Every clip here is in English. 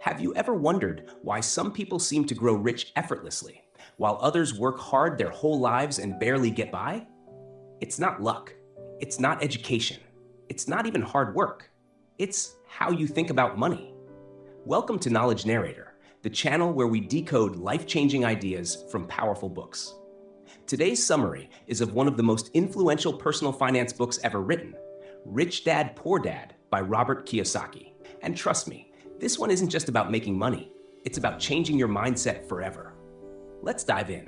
Have you ever wondered why some people seem to grow rich effortlessly, while others work hard their whole lives and barely get by? It's not luck. It's not education. It's not even hard work. It's how you think about money. Welcome to Knowledge Narrator, the channel where we decode life-changing ideas from powerful books. Today's summary is of one of the most influential personal finance books ever written, Rich Dad, Poor Dad by Robert Kiyosaki. And trust me, this one isn't just about making money, it's about changing your mindset forever. Let's dive in.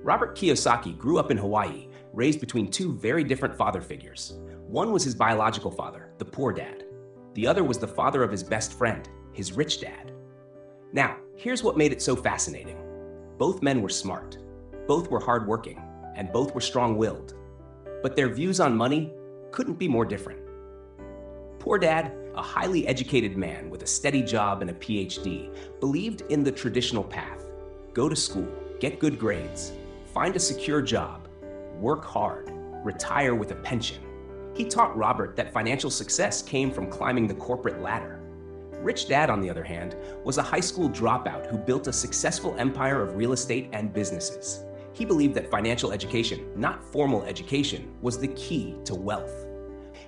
Robert Kiyosaki grew up in Hawaii, raised between two very different father figures. One was his biological father, the poor dad. The other was the father of his best friend, his rich dad. Now, here's what made it so fascinating. Both men were smart, both were hardworking, and both were strong-willed. But their views on money couldn't be more different. Poor Dad, a highly educated man with a steady job and a PhD, believed in the traditional path. Go to school, get good grades, find a secure job, work hard, retire with a pension. He taught Robert that financial success came from climbing the corporate ladder. Rich Dad, on the other hand, was a high school dropout who built a successful empire of real estate and businesses. He believed that financial education, not formal education, was the key to wealth.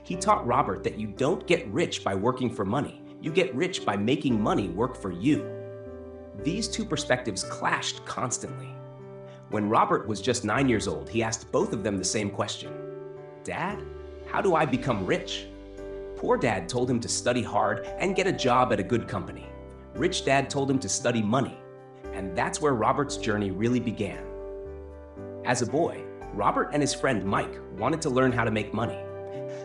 He taught Robert that you don't get rich by working for money. You get rich by making money work for you. These two perspectives clashed constantly. When Robert was just 9 years old, he asked both of them the same question. Dad, how do I become rich? Poor Dad told him to study hard and get a job at a good company. Rich Dad told him to study money. And that's where Robert's journey really began. As a boy, Robert and his friend Mike wanted to learn how to make money.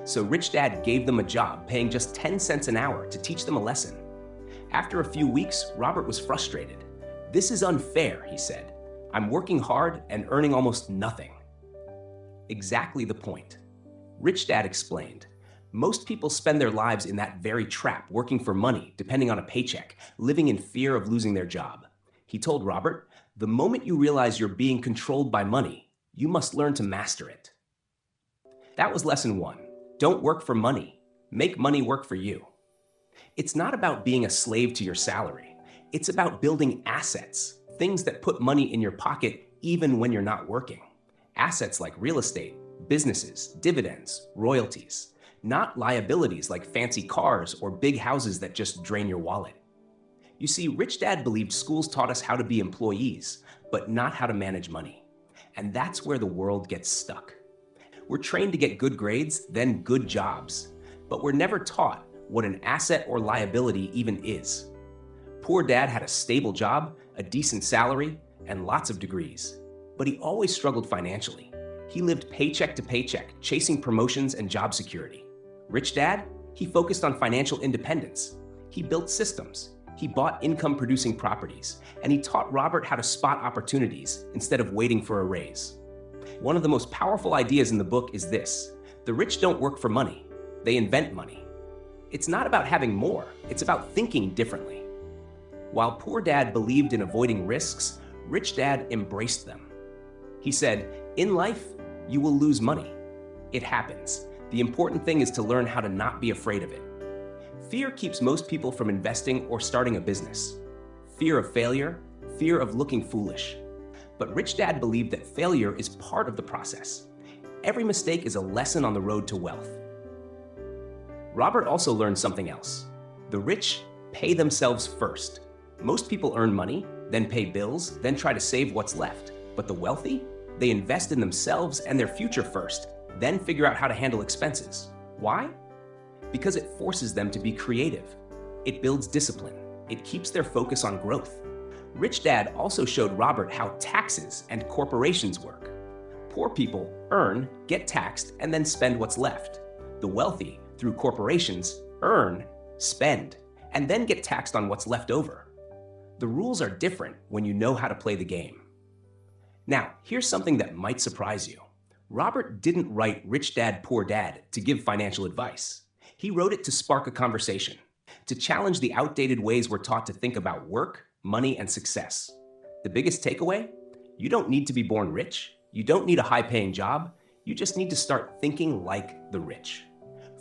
So Rich Dad gave them a job paying just 10 cents an hour to teach them a lesson. After a few weeks, Robert was frustrated. This is unfair, he said. I'm working hard and earning almost nothing. Exactly the point. Rich Dad explained, most people spend their lives in that very trap, working for money, depending on a paycheck, living in fear of losing their job. He told Robert, the moment you realize you're being controlled by money, you must learn to master it. That was lesson one. Don't work for money. Make money work for you. It's not about being a slave to your salary. It's about building assets, things that put money in your pocket even when you're not working. Assets like real estate, businesses, dividends, royalties. Not liabilities like fancy cars or big houses that just drain your wallet. You see, Rich Dad believed schools taught us how to be employees, but not how to manage money. And that's where the world gets stuck. We're trained to get good grades, then good jobs, but we're never taught what an asset or liability even is. Poor Dad had a stable job, a decent salary, and lots of degrees, but he always struggled financially. He lived paycheck to paycheck, chasing promotions and job security. Rich Dad, he focused on financial independence. He built systems, he bought income-producing properties, and he taught Robert how to spot opportunities instead of waiting for a raise. One of the most powerful ideas in the book is this: the rich don't work for money, they invent money. It's not about having more, it's about thinking differently. While Poor Dad believed in avoiding risks, Rich Dad embraced them. He said, in life, you will lose money. It happens. The important thing is to learn how to not be afraid of it. Fear keeps most people from investing or starting a business. Fear of failure, fear of looking foolish. But Rich Dad believed that failure is part of the process. Every mistake is a lesson on the road to wealth. Robert also learned something else. The rich pay themselves first. Most people earn money, then pay bills, then try to save what's left. But the wealthy, they invest in themselves and their future first, then figure out how to handle expenses. Why? Because it forces them to be creative. It builds discipline. It keeps their focus on growth. Rich Dad also showed Robert how taxes and corporations work. Poor people earn, get taxed, and then spend what's left. The wealthy, through corporations, earn, spend, and then get taxed on what's left over. The rules are different when you know how to play the game. Now, here's something that might surprise you. Robert didn't write Rich Dad, Poor Dad to give financial advice. He wrote it to spark a conversation, to challenge the outdated ways we're taught to think about work, money, and success. The biggest takeaway? You don't need to be born rich. You don't need a high-paying job. You just need to start thinking like the rich.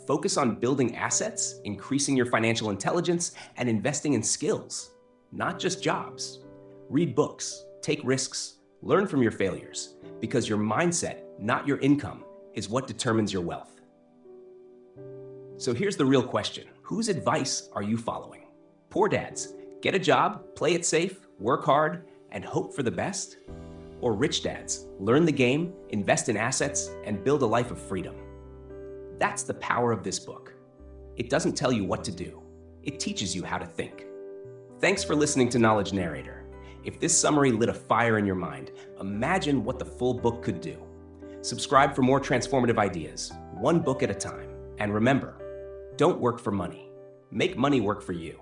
Focus on building assets, increasing your financial intelligence, and investing in skills, not just jobs. Read books, take risks, learn from your failures, because your mindset, not your income, is what determines your wealth. So here's the real question. Whose advice are you following? Poor dads, get a job, play it safe, work hard, and hope for the best? Or rich dads, learn the game, invest in assets, and build a life of freedom? That's the power of this book. It doesn't tell you what to do. It teaches you how to think. Thanks for listening to Knowledge Narrator. If this summary lit a fire in your mind, imagine what the full book could do. Subscribe for more transformative ideas, one book at a time. And remember, don't work for money. Make money work for you.